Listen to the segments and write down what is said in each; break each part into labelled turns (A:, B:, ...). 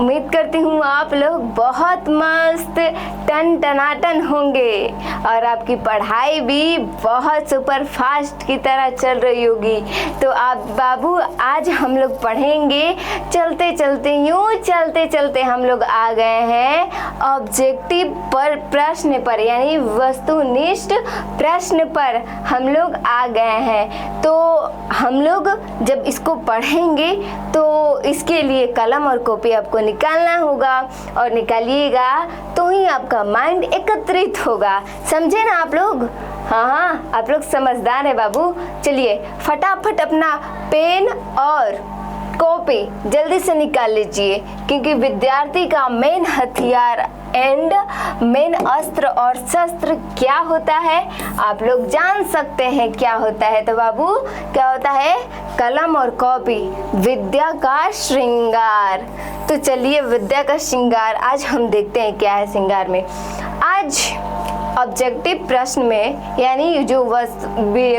A: उम्मीद करती हूँ आप लोग बहुत मस्त टन टनाटन होंगे और आपकी पढ़ाई भी बहुत सुपर फास्ट की तरह चल रही होगी। तो आप बाबू आज हम लोग पढ़ेंगे, चलते चलते चलते चलते हम लोग आ गए हैं ऑब्जेक्टिव पर प्रश्न पर, यानी वस्तुनिष्ठ प्रश्न पर हम लोग आ गए हैं। तो हम लोग जब इसको पढ़ेंगे तो इसके लिए कलम और कॉपी आपको निकालना होगा और निकालिएगा तो ही आपका माइंड एकत्रित होगा। समझे ना आप लोग? हाँ, आप लोग समझदार है बाबू। चलिए फटाफट अपना पेन और कॉपी जल्दी से निकाल लीजिए, क्योंकि विद्यार्थी का मेन हथियार एंड मेन अस्त्र और शस्त्र क्या होता है आप लोग जान सकते हैं क्या होता है। तो बाबू क्या होता है? कलम और कॉपी, विद्या का श्रृंगार। तो चलिए विद्या का श्रृंगार आज हम देखते हैं क्या है श्रृंगार में। आज ऑब्जेक्टिव प्रश्न में, यानी जो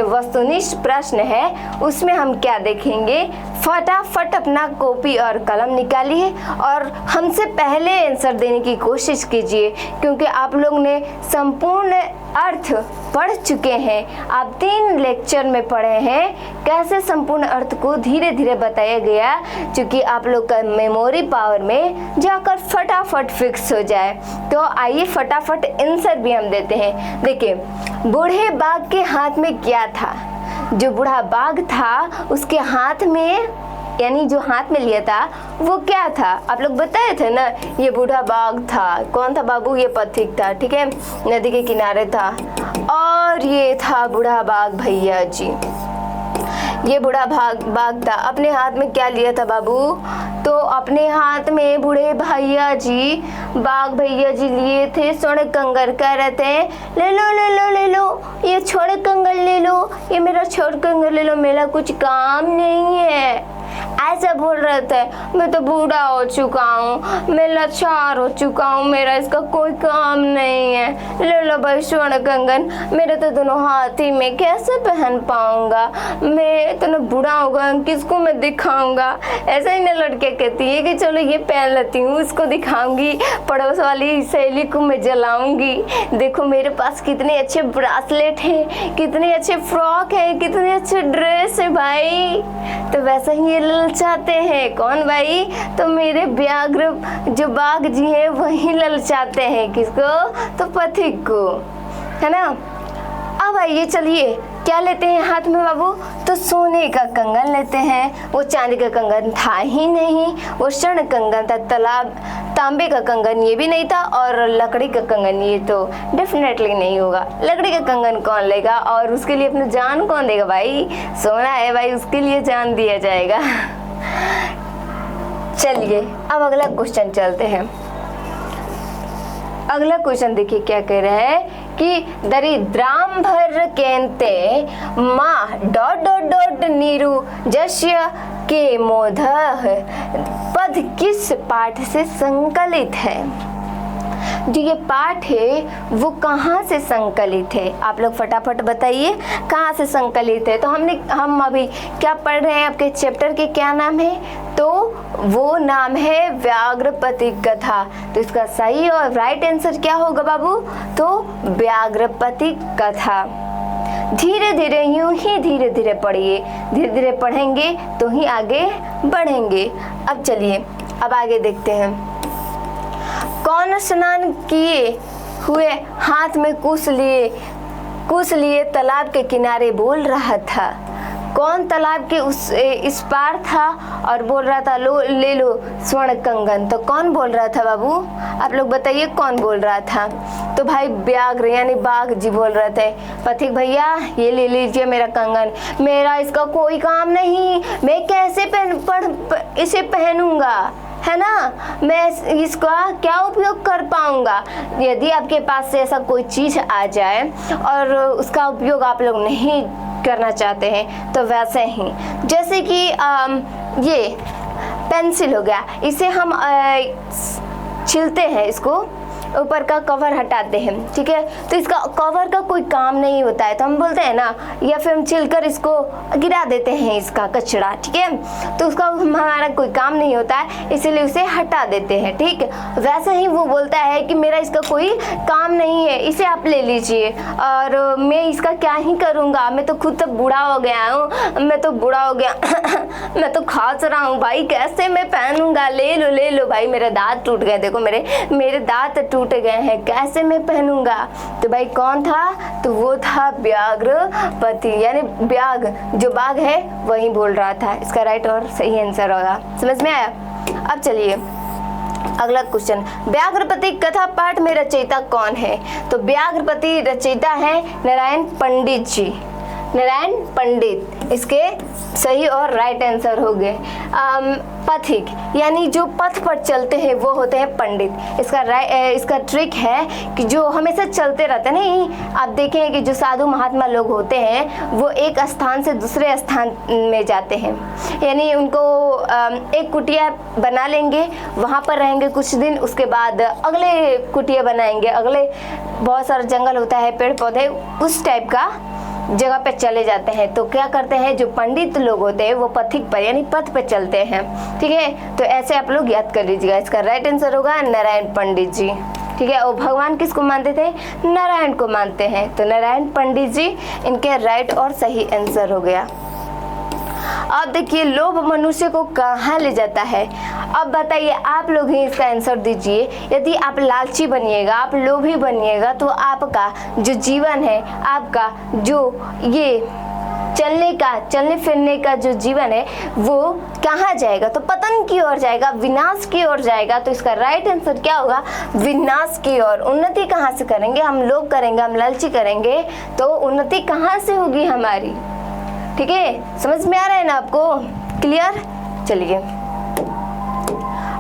A: वस्तुनिष्ठ प्रश्न है उसमें हम क्या देखेंगे, फटाफट अपना कॉपी और कलम निकालिए और हमसे पहले आंसर देने की कोशिश कीजिए, क्योंकि आप लोग ने संपूर्ण अर्थ पढ़ चुके हैं। आप 3 लेक्चर में पढ़े हैं कैसे संपूर्ण अर्थ को धीरे धीरे बताया गया, क्योंकि आप लोग का मेमोरी पावर में जाकर फटाफट फिक्स हो जाए। तो आइए फटाफट आंसर भी हम देते हैं। देखिए, बूढ़े बाघ के हाथ में क्या था? जो बूढ़ा बाघ था उसके हाथ में, यानी जो हाथ में लिया था वो क्या था? आप लोग बताए थे ना, ये बूढ़ा बाघ था। कौन था बाबू? ये पथिक था, ठीक है, नदी के किनारे था। और ये था बूढ़ा बाघ भैया जी, ये बूढ़ा बाघ था। अपने हाथ में क्या लिया था बाबू? तो अपने हाथ में बूढ़े भैया जी, बाघ भैया जी लिए थे स्वर्ण कंगन। कह रहे थे ले लो ले लो ले लो, ये स्वर्ण कंगन ले लो, ये मेरा स्वर्ण कंगन ले लो, मेरा कुछ काम नहीं है। ऐसा बोल रहे थे। मैं तो बूढ़ा हो चुका हूँ, मैं लाचार हो चुका हूँ, मेरा इसका कोई काम नहीं है। ले लो भाई स्वर्ण कंगन, मेरे तो दोनों हाथ ही में कैसे पहन पाऊंगा, मैं इतना बूढ़ा हो गया, किसको मैं दिखाऊंगा। ऐसा ही ना लड़के कहती है कि चलो ये पहन लेती हूँ, उसको दिखाऊंगी, पड़ोस वाली सहेली को मैं जलाऊंगी। देखो मेरे पास कितने अच्छे ब्रासलेट हैं, कितने अच्छे फ्रॉक है, कितने अच्छे ड्रेस है भाई। तो वैसा ही ये ललचाते हैं। कौन भाई? तो मेरे व्याघ्र जो बाघ जी हैं वही ललचाते हैं। किसको? तो पथिक को, है ना। अब आइए चलिए क्या लेते हैं हाथ में बाबू? तो सोने का कंगन लेते हैं। वो चांदी का कंगन था ही नहीं, वो स्वर्ण कंगन था। तांबे का कंगन ये भी नहीं था, और लकड़ी का कंगन ये तो डेफिनेटली नहीं होगा। लकड़ी का कंगन कौन लेगा और उसके लिए अपनी जान कौन देगा भाई? सोना है भाई, उसके लिए जान दिया जाएगा। चलिए अब अगला क्वेश्चन चलते हैं। अगला क्वेश्चन देखिए क्या कह रहा है कि दरिद्रांबर केन्ते माँ डॉट नीरु जस्य के मोधः पद किस पाठ से संकलित है? जो ये पाठ है वो कहाँ से संकलित है? आप लोग फटाफट बताइए कहाँ से संकलित है। तो हम अभी क्या पढ़ रहे हैं? आपके चैप्टर के क्या नाम है? तो वो नाम है व्याघ्रपति कथा। तो इसका सही और राइट आंसर क्या होगा बाबू? तो व्याघ्रपति कथा। धीरे धीरे यूं ही धीरे धीरे पढ़िए, धीरे धीरे पढ़ेंगे तो ही आगे बढ़ेंगे। अब चलिए अब आगे देखते हैं। कौन स्नान किए हुए हाथ में कुश लिए तालाब के किनारे बोल रहा था? कौन तालाब के इस पार था और बोल रहा था ले लो स्वर्ण कंगन? तो कौन बोल रहा था बाबू? आप लोग बताइए कौन बोल रहा था? तो भाई व्याघ्र यानी बाघ जी बोल रहे थे, पथिक भैया ये ले लीजिए मेरा कंगन, मेरा इसका कोई काम नहीं, मैं कैसे इसे पहनूंगा, है ना, मैं इसका क्या उपयोग कर पाऊंगा। यदि आपके पास से ऐसा कोई चीज आ जाए और उसका उपयोग आप लोग नहीं करना चाहते हैं, तो वैसे ही जैसे कि ये पेंसिल हो गया, इसे हम छीलते हैं, इसको ऊपर का कवर हटाते हैं, ठीक है। तो इसका कवर का कोई काम नहीं होता है, तो हम बोलते हैं ना, या फिर हम छिलकर इसको गिरा देते हैं, इसका कचरा, ठीक है। तो उसका हमारा कोई काम नहीं होता है, इसीलिए उसे हटा देते हैं, ठीक है। वैसे ही वो बोलता है कि मेरा इसका कोई काम नहीं है, इसे आप ले लीजिए और मैं इसका क्या ही करूँगा, मैं तो खुद तो बूढ़ा हो गया हूँ, मैं तो बूढ़ा हो गया मैं तो खांस रहा हूँ भाई, कैसे मैं पहनूंगा, ले लो भाई, मेरे दांत टूट गए, देखो मेरे दांत टूट गए हैं, कैसे मैं पहनूंगा। तो भाई कौन था, तो वो था व्याघ्रपति, यानी व्याघ जो बाघ है वही बोल रहा था। इसका राइट और सही आंसर होगा। समझ में आया? अब चलिए अगला क्वेश्चन, व्याघ्रपति कथा पाठ में रचयिता कौन है? तो व्याघ्रपति रचयिता है नारायण पंडित जी, नारायण पंडित इसके सही और राइट आंसर हो गए। पथिक यानी जो पथ पर चलते हैं वो होते हैं पंडित। इसका ट्रिक है कि जो हमेशा चलते रहते हैं, नहीं आप देखें कि जो साधु महात्मा लोग होते हैं वो एक स्थान से दूसरे स्थान में जाते हैं, यानी उनको एक कुटिया बना लेंगे, वहाँ पर रहेंगे कुछ दिन, उसके बाद अगले कुटिया बनाएंगे, अगले बहुत सारा जंगल होता है, पेड़ पौधे, उस टाइप का जगह पे चले जाते हैं। तो क्या करते हैं, जो पंडित लोग होते हैं वो पथिक पर यानी पथ पे चलते हैं, ठीक है। तो ऐसे आप लोग याद कर लीजिएगा। इसका राइट आंसर होगा नारायण पंडित जी, ठीक है। और भगवान किसको मानते थे, नारायण को मानते हैं, तो नारायण पंडित जी इनके राइट और सही आंसर हो गया। अब देखिए लोभ मनुष्य को कहाँ ले जाता है? अब बताइए, आप लोग ही इसका आंसर दीजिए। यदि आप लालची बनिएगा, आप लोभी बनिएगा, तो आपका जो जीवन है, आपका जो ये चलने फिरने का जो जीवन है वो कहाँ जाएगा? तो पतन की ओर जाएगा, विनाश की ओर जाएगा। तो इसका राइट आंसर क्या होगा, विनाश की ओर। उन्नति कहाँ से करेंगे? हम लोग करेंगे, हम लालची करेंगे, तो उन्नति कहाँ से होगी हमारी? ठीक है, समझ में आ रहा है ना आपको? क्लियर? चलिए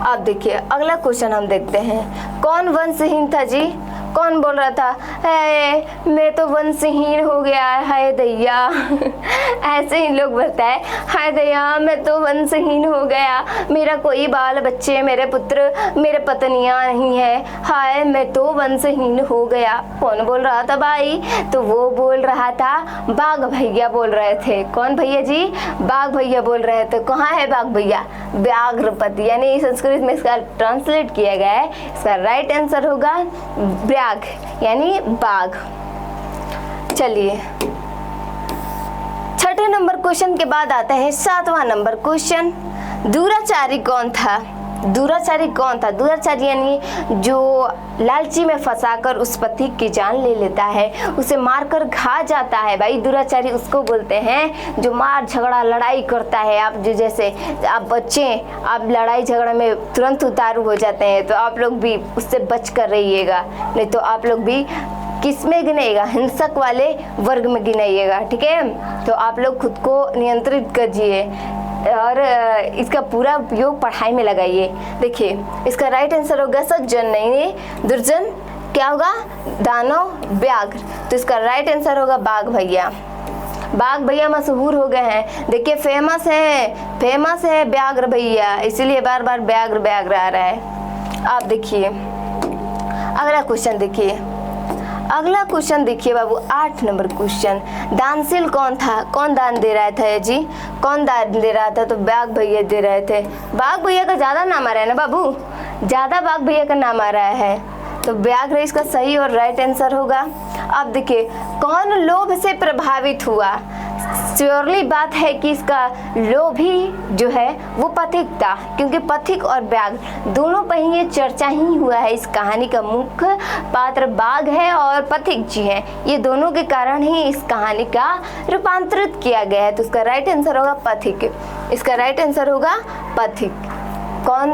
A: अब देखिए अगला क्वेश्चन हम देखते हैं। कौन वंशहीन था जी? कौन बोल रहा था, है मैं तो वंशहीन हो गया, हाय दैया ऐसे ही लोग बोलता है, हाय दैया मैं तो वंशहीन हो गया, मेरा कोई बाल बच्चे, मेरे पुत्र, मेरे पत्नियां नहीं है, हाय मैं तो वंशहीन हो गया। कौन बोल रहा था भाई? तो वो बोल रहा था बाघ भैया बोल रहे थे। कौन भैया जी? बाघ भैया बोल रहे थे। कहाँ है बाघ भैया? व्याघ्रपति, यानी संस्कृत में इसका ट्रांसलेट किया गया है। इसका राइट आंसर होगा व्याघ्र यानी बाघ। चलिए छठे नंबर क्वेश्चन के बाद आता है 7वां नंबर क्वेश्चन। दुराचारी कौन था? दुराचारी कौन था? दुराचारी यानी जो लालची में फंसाकर उस पथिक की जान ले लेता है, उसे मारकर खा जाता है। भाई दुराचारी उसको बोलते हैं जो मार झगड़ा लड़ाई करता है। आप जो जैसे आप बच्चे, आप लड़ाई झगड़ा में तुरंत उतारू हो जाते हैं, तो आप लोग भी उससे बच कर रहिएगा, नहीं तो आप लोग भी किस में गिनाइएगा? हिंसक वाले वर्ग में गिनाइएगा। ठीक है, तो आप लोग खुद को नियंत्रित कीजिए और इसका पूरा उपयोग पढ़ाई में लगाइए। देखिए इसका राइट आंसर होगा सज्जन नहीं दुर्जन, क्या होगा? दानव व्याघ्र। तो इसका राइट आंसर होगा बाघ भैया। बाघ भैया मशहूर हो गए हैं, देखिए फेमस है व्याघ्र भैया, इसीलिए बार बार व्याघ्र व्याघ्र आ रहा है। आप देखिए अगला क्वेश्चन देखिए, अगला क्वेश्चन देखिए बाबू 8 नंबर क्वेश्चन। दानशील कौन था? कौन दान दे रहा था जी? कौन दान दे रहा था? तो बाघ भैया दे रहे थे। बाघ भैया का ज्यादा नाम आ रहा है ना बाबू, ज्यादा बाघ भैया का नाम आ रहा है, तो व्याघ्र इसका सही और राइट आंसर होगा। अब देखिए कौन लोभ से प्रभावित हुआ? श्योरली बात है कि इसका लोभी जो है वो पथिक था, क्योंकि पथिक और व्याघ्र दोनों पर ही ये चर्चा ही हुआ है। इस कहानी का मुख्य पात्र बाघ है और पथिक जी हैं, ये दोनों के कारण ही इस कहानी का रूपांतरित किया गया है। तो इसका राइट आंसर होगा पथिक। इसका राइट आंसर होगा पथिक। कौन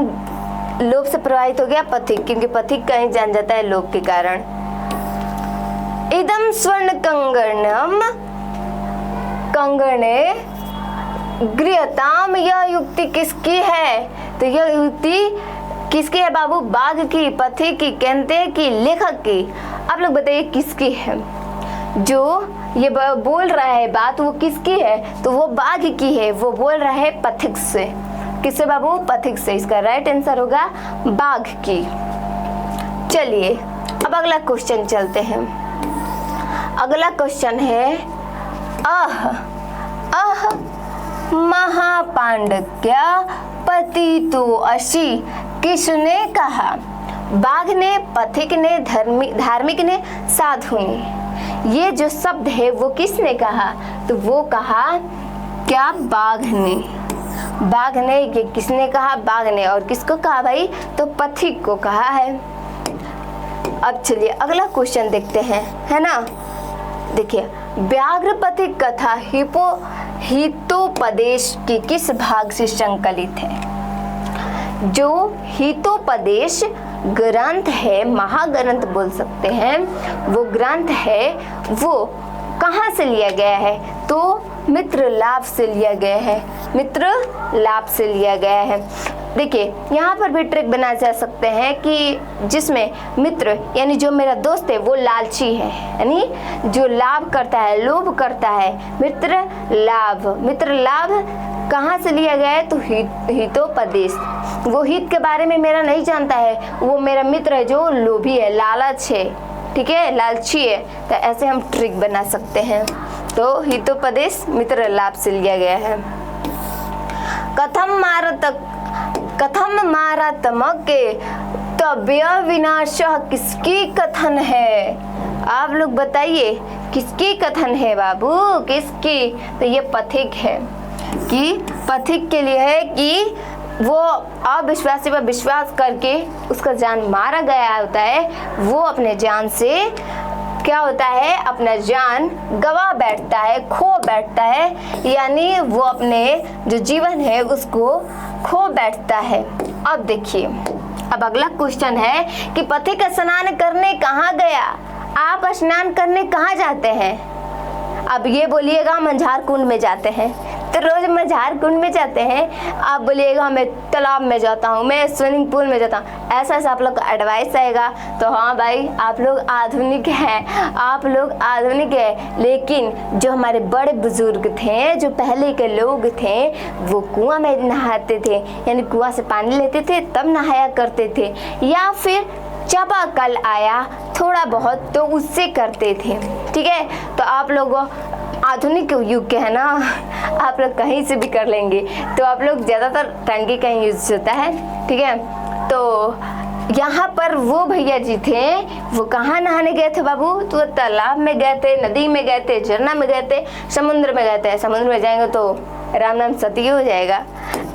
A: लोभ से प्रभावित हो गया? पथिक, क्योंकि पथिक कहीं जान जाता है लोभ के कारण। इदम स्वर्ण कंगणम कंगणे गृहताम, यह युक्ति किसकी है? तो यह युक्ति किसकी है बाबू? बाघ की, पथिक की, केंते की, लेखक की। आप लोग बताइए किसकी है? जो ये बोल रहा है बात वो किसकी है? तो वो बाघ की है, वो बोल रहा है पथिक से। किससे बाबू? पथिक से। इसका राइट आंसर होगा बाघ की। चलिए अब अगला क्वेश्चन चलते हैं। अगला क्वेश्चन है अह अह महापांडक्य पतितो अशी किसने कहा? बाघ ने, पथिक ने, धार्मिक ने, साधु ने। ये जो शब्द है वो किसने कहा? तो वो कहा क्या? बाघ ने। बाघ ने, ये किसने कहा? बाघ ने। और किसको कहा भाई? तो पथिक को कहा है। अब चलिए अगला क्वेश्चन देखते हैं, है ना। देखिए, व्याघ्र पथिक कथा हितोपदेश के किस भाग से संकलित है? जो हितोपदेश ग्रंथ है, महाग्रंथ बोल सकते हैं, वो ग्रंथ है वो कहाँ से लिया गया है? तो मित्र लाभ से लिया गया है। मित्र लाभ से लिया गया है। देखिए यहाँ पर भी ट्रिक बनाए जा सकते हैं कि जिसमें मित्र यानी जो मेरा दोस्त है वो लालची है, यानी जो लाभ करता है, लोभ करता है। मित्र लाभ, मित्र लाभ कहाँ से लिया गया है? तो हितोपदेश। वो हित के बारे में मेरा नहीं जानता है, वो मेरा मित्र है जो लोभी है, लालच है, ठीक है, लालची है। तो ऐसे हम ट्रिक बना सकते हैं। तो हितोपदेश मित्र लाभ से लिया गया है। कथम मारात्मक तव्य विनाश किसकी कथन है? आप लोग बताइए किसकी कथन है बाबू, किसकी? तो ये पथिक है कि पथिक के लिए है कि वो अविश्वासी पर विश्वास करके उसका जान मारा गया होता है, वो अपने जान से क्या होता है? अपना जान गवा बैठता है, खो बैठता है, यानी वो अपने जो जीवन है उसको खो बैठता है। अब देखिए, अब अगला क्वेश्चन है कि पथिक स्नान करने कहाँ गया? आप स्नान करने कहाँ जाते हैं? अब ये बोलिएगा मंझार कुंड में जाते हैं, तो रोज मंझार कुंड में जाते हैं। आप बोलिएगा मैं तालाब में जाता हूँ, मैं स्विमिंग पूल में जाता हूँ, ऐसा ऐसा आप लोग का एडवाइस आएगा। तो हाँ भाई, आप लोग आधुनिक हैं, आप लोग आधुनिक हैं, लेकिन जो हमारे बड़े बुजुर्ग थे, जो पहले के लोग थे, वो कुआं में नहाते थे, यानी कुआं से पानी लेते थे तब नहाया करते थे, या फिर चापाकल आया थोड़ा बहुत तो उससे करते थे, ठीक है। तो आप लोग आधुनिक युग के है ना, आप लोग कहीं से भी कर लेंगे। तो आप लोग ज़्यादातर टंकी का यूज होता है, ठीक है। तो यहाँ पर वो भैया जी थे, वो कहाँ नहाने गए थे बाबू? तो तालाब में गए थे, नदी में गए थे, झरना में गए थे, समुद्र में गए थे। समुद्र में जाएंगे तो राम नाम सती हो जाएगा।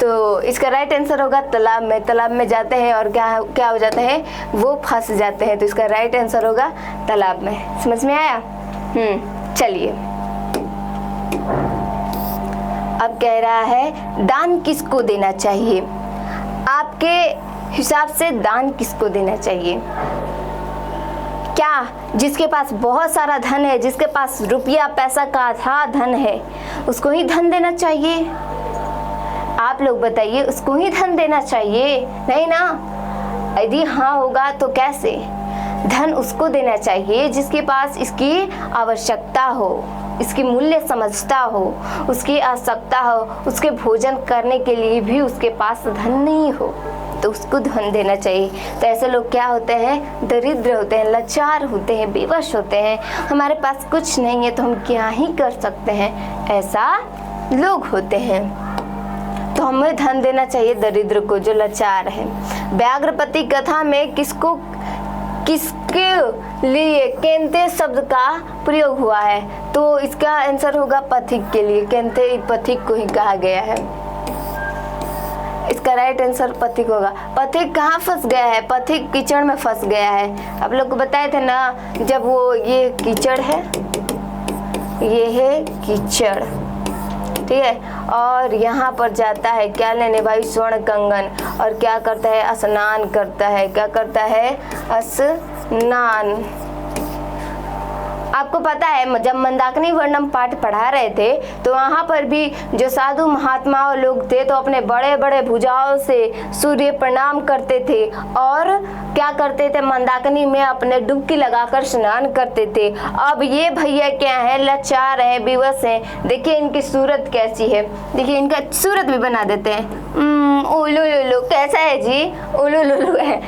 A: तो इसका राइट आंसर होगा तालाब में। तालाब में जाते हैं और क्या हो जाते हैं? वो फंस जाते हैं। तो इसका राइट आंसर होगा तालाब में। समझ में आया? चलिए, अब कह रहा है दान किसको देना चाहिए? आपके हिसाब से दान किसको देना चाहिए? क्या जिसके पास बहुत सारा धन है, जिसके पास रुपया पैसा का अथाह धन है, उसको ही धन देना चाहिए? आप लोग बताइए, उसको ही धन देना चाहिए? नहीं ना। यदि हाँ होगा तो कैसे? धन उसको देना चाहिए जिसके पास इसकी आवश्यकता हो, इसकी मूल्य समझता हो, उसकी आवश्यकता हो, उसके भोजन करने के लिए भी उसके पास धन नहीं हो, तो उसको धन देना चाहिए। तो ऐसे लोग क्या होते हैं? दरिद्र होते हैं, लाचार होते हैं, बेवश होते हैं। हमारे पास कुछ नहीं है तो हम क्या ही कर सकते हैं, ऐसा लोग होते हैं। तो हमें धन देना चाहिए दरिद्र को, जो लाचार है। व्याघ्रपति कथा में किसके लिए केंते शब्द का प्रयोग हुआ है? तो इसका आंसर होगा पथिक के लिए। केंते पथिक को ही कहा गया है। इसका राइट आंसर पथिक होगा। पथिक कहाँ फंस गया है? पथिक कीचड़ में फंस गया है। आप लोग को बताए थे ना, जब वो ये कीचड़ है, ये है कीचड़, ठीक है, और यहाँ पर जाता है क्या लेने भाई? स्वर्ण कंगन। और क्या करता है? स्नान करता है। क्या करता है? स्नान। आपको पता है जब मंदाकिनी वर्णम पाठ पढ़ा रहे थे तो वहाँ पर भी जो साधु महात्माओं लोग थे तो अपने बड़े बड़े भुजाओं से सूर्य प्रणाम करते थे और क्या करते थे, मंदाकिनी में अपने डुबकी लगाकर स्नान करते थे। अब ये भैया क्या है, लाचार है, बेबस है। देखिए इनकी सूरत कैसी है, देखिए इनका सूरत भी बना देते हैं। ओलो लो कैसा है जी, ओलो लो है।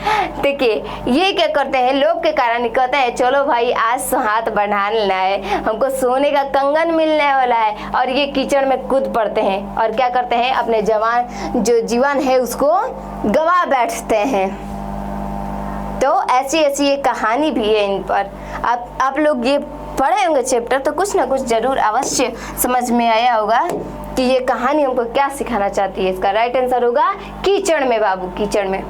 A: देखिए ये क्या करते हैं, लोग के कारण कहते हैं चलो भाई आज हाथ बढ़ा लेना है, हमको सोने का कंगन मिलने वाला है, और ये कीचड़ में कूद पड़ते हैं और क्या करते हैं, अपने जवान जो जीवन है उसको गवा बैठते हैं। तो ऐसी ऐसी ये कहानी भी है इन पर। आप लोग ये पढ़े होंगे चैप्टर तो कुछ ना कुछ जरूर अवश्य समझ में आया होगा कि ये कहानी हमको क्या सिखाना चाहती है। इसका राइट आंसर होगा कीचड़ में बाबू, कीचड़ में।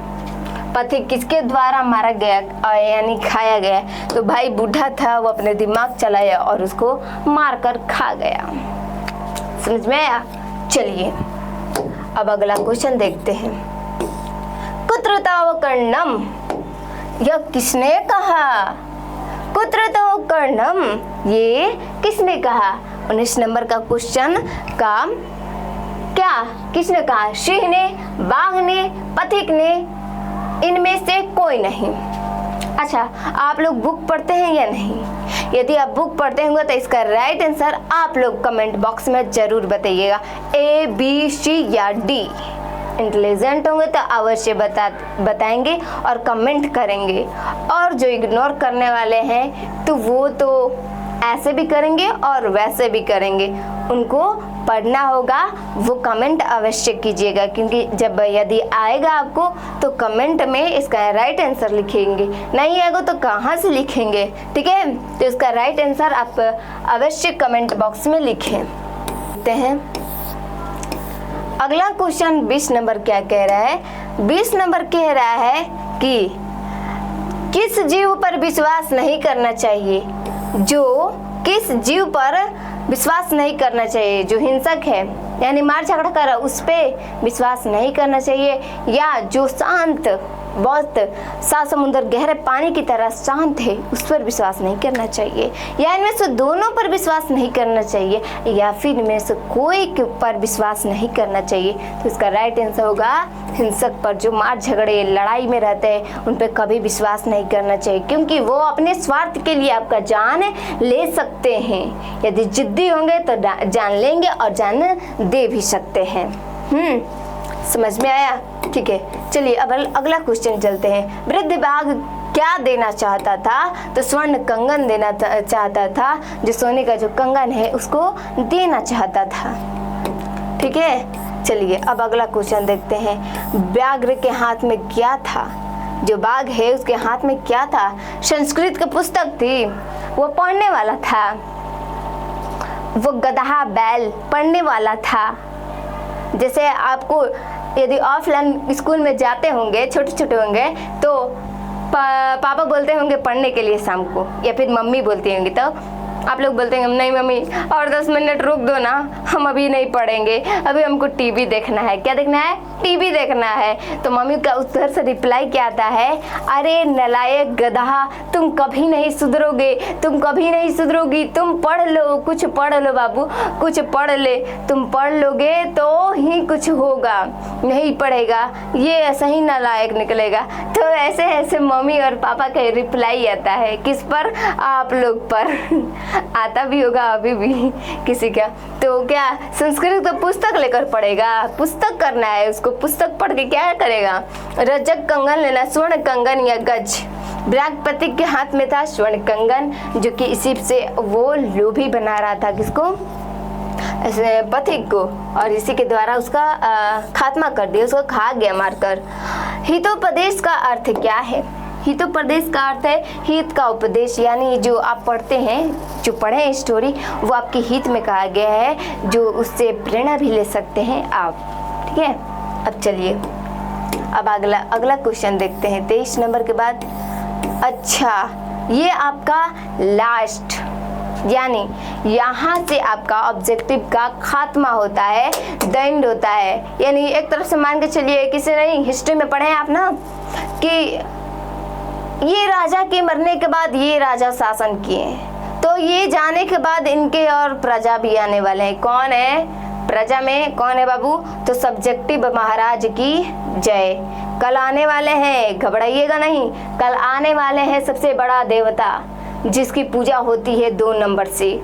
A: पथिक किसके द्वारा मारा गया यानी खाया गया, तो भाई बूढ़ा था, वो अपने दिमाग चलाया और उसको मार कर खा गया। समझ में आया? चलिए अब अगला क्वेश्चन देखते हैं। कुत्रतो कर्णम, यह किसने कहा? कुत्रतो कर्णम, ये किसने कहा? 19 नंबर का क्वेश्चन का क्या किसने कहा? सिंह ने, बाघ ने, पथिक ने, इनमें से कोई नहीं। अच्छा, आप लोग बुक पढ़ते हैं या नहीं? यदि आप बुक पढ़ते होंगे तो इसका राइट आंसर आप लोग कमेंट बॉक्स में जरूर बताइएगा, A, B, C या D। इंटेलिजेंट होंगे तो अवश्य बताएंगे और कमेंट करेंगे, और जो इग्नोर करने वाले हैं तो वो तो ऐसे भी करेंगे और वैसे भी करेंगे। उनको पढ़ना होगा, वो कमेंट अवश्य कीजिएगा, क्योंकि जब यदि आएगा आपको तो कमेंट में इसका राइट आंसर लिखेंगे, नहीं आएगा तो कहाँ से लिखेंगे, ठीक है? तो इसका राइट आंसर आप अवश्य कमेंट बॉक्स में लिखें। देखते हैं अगला क्वेश्चन 20 नंबर क्या कह रहा है। 20 नंबर कह रहा है कि किस जीव पर विश्वास नहीं करना चाहिए, जो किस जीव पर विश्वास नहीं करना चाहिए, जो हिंसक है यानी मार झगड़ा कर रहा उस पर विश्वास नहीं करना चाहिए, या जो शांत बहुत सात समुद्र गहरे पानी की तरह शांत है उस पर विश्वास नहीं करना चाहिए, या इनमें से दोनों पर विश्वास नहीं करना चाहिए, या फिर इनमें से कोई के ऊपर विश्वास नहीं करना चाहिए। तो इसका राइट आंसर होगा हिंसक पर, जो मार झगड़े लड़ाई में रहते हैं उन पर कभी विश्वास नहीं करना चाहिए, क्योंकि वो अपने स्वार्थ के लिए आपका जान ले सकते हैं। यदि जिद्दी होंगे तो जान लेंगे और जान दे भी सकते हैं। समझ में आया? ठीक है, चलिए अब अगला क्वेश्चन चलते हैं। वृद्ध बाघ क्या देना चाहता था? तो स्वर्ण कंगन देना चाहता था, जो सोने का जो कंगन है उसको देना चाहता था। ठीक है, चलिए अब अगला क्वेश्चन देखते हैं। व्याघ्र के हाथ में क्या था? जो बाघ है उसके हाथ में क्या था? संस्कृत की पुस्तक थी, वो पढ़ने वाला था, वो गधा बैल पढ़ने वाला था। जैसे आपको यदि ऑफलाइन स्कूल में जाते होंगे, छोटे छोटे होंगे, तो पापा बोलते होंगे पढ़ने के लिए शाम को, या फिर मम्मी बोलती होंगी, तो आप लोग बोलते हैं नहीं मम्मी और 10 मिनट रुक दो ना, हम अभी नहीं पढ़ेंगे, अभी हमको टीवी देखना है। क्या देखना है? टीवी देखना है। तो मम्मी का उधर से रिप्लाई क्या आता है? अरे नलायक गधा, तुम कभी नहीं सुधरोगे, तुम कभी नहीं सुधरोगी, तुम पढ़ लो, कुछ पढ़ लो बाबू, कुछ पढ़ ले, तुम पढ़ लोगे तो ही कुछ होगा, नहीं पढ़ेगा ये ऐसा ही नालायक निकलेगा। तो ऐसे ऐसे मम्मी और पापा का रिप्लाई आता है, किस पर? आप लोग पर आता भी होगा अभी भी किसी का। तो क्या संस्कृत तो पुस्तक लेकर पढ़ेगा, पुस्तक करना है उसको, पुस्तक पढ़ के क्या करेगा? रजक कंगन लेना, स्वर्ण कंगन या गज। बृहस्पति के हाथ में था स्वर्ण कंगन, जो कि इसी से वो लोभी बना रहा था, किसको? पथिक को, और इसी के द्वारा उसका खात्मा कर दिया, उसको खा गया मारकर। हितोपदेश का अर्थ क्या है? हितोपदेश का अर्थ है हित का उपदेश, यानी जो आप पढ़ते हैं, जो पढ़े हैं स्टोरी, वो आपके हित में कहा गया है, जो उससे प्रेरणा भी ले सकते हैं आप। ठीक है, अब चलिए अब अगला क्वेश्चन देखते हैं 23 नंबर के बाद। अच्छा, ये आपका लास्ट, यानी यहाँ से आपका ऑब्जेक्टिव का खात्मा होता है, दंड होता है। यानी एक तरफ से मान के चलिए, किसी नहीं हिस्ट्री में पढ़े हैं आप ना, कि ये राजा के मरने के बाद ये राजा शासन किए, तो ये जाने के बाद इनके और प्रजा भी आने वाले हैं। कौन है प्रजा में, कौन है बाबू? तो सब्जेक्टिव महाराज की जय। कल आने वाले हैं, घबराइएगा नहीं, कल आने वाले हैं सबसे बड़ा देवता जिसकी पूजा होती है 2 नंबर से।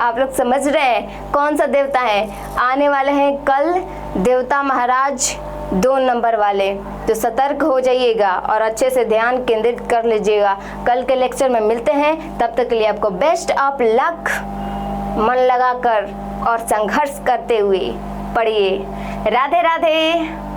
A: आप लोग समझ रहे हैं कौन सा देवता है? आने वाले हैं कल देवता महाराज 2 नंबर वाले। तो सतर्क हो जाइएगा और अच्छे से ध्यान केंद्रित कर लीजिएगा। कल के लेक्चर में मिलते हैं, तब तक के लिए आपको बेस्ट ऑफ लक। मन लगाकर और संघर्ष करते हुए पढ़िए। राधे राधे।